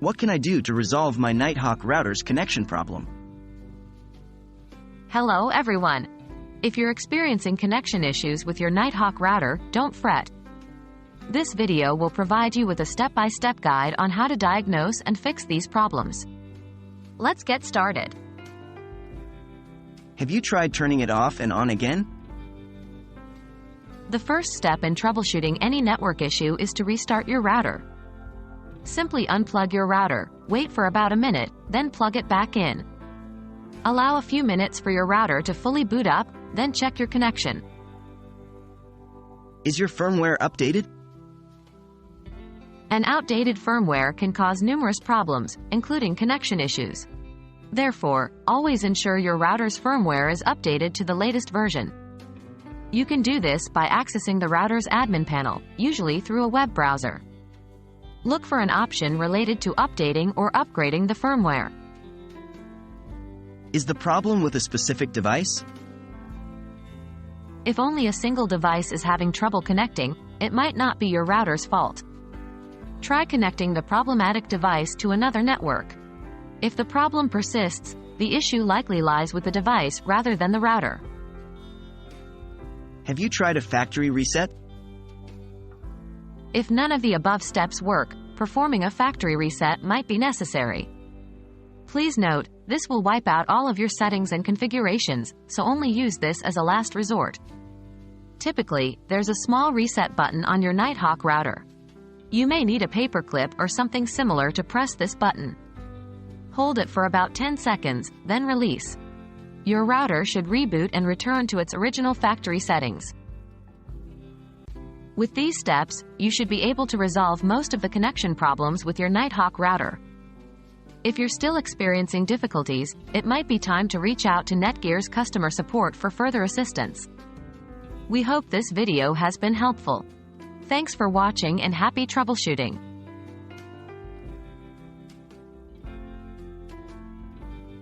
What can I do to resolve my Nighthawk router's connection problem? Hello everyone. If you're experiencing connection issues with your Nighthawk router, don't fret. This video will provide you with a step-by-step guide on how to diagnose and fix these problems. Let's get started. Have you tried turning it off and on again? The first step in troubleshooting any network issue is to restart your router. Simply unplug your router, wait for about a minute, then plug it back in. Allow a few minutes for your router to fully boot up, then check your connection. Is your firmware updated? An outdated firmware can cause numerous problems, including connection issues. Therefore, always ensure your router's firmware is updated to the latest version. You can do this by accessing the router's admin panel, usually through a web browser. Look for an option related to updating or upgrading the firmware. Is the problem with a specific device? If only a single device is having trouble connecting, it might not be your router's fault. Try connecting the problematic device to another network. If the problem persists, the issue likely lies with the device rather than the router. Have you tried a factory reset? If none of the above steps work, performing a factory reset might be necessary. Please note, this will wipe out all of your settings and configurations, so only use this as a last resort. Typically, there's a small reset button on your Nighthawk router. You may need a paperclip or something similar to press this button. Hold it for about 10 seconds, then release. Your router should reboot and return to its original factory settings. With these steps, you should be able to resolve most of the connection problems with your Nighthawk router. If you're still experiencing difficulties, it might be time to reach out to Netgear's customer support for further assistance. We hope this video has been helpful. Thanks for watching and happy troubleshooting.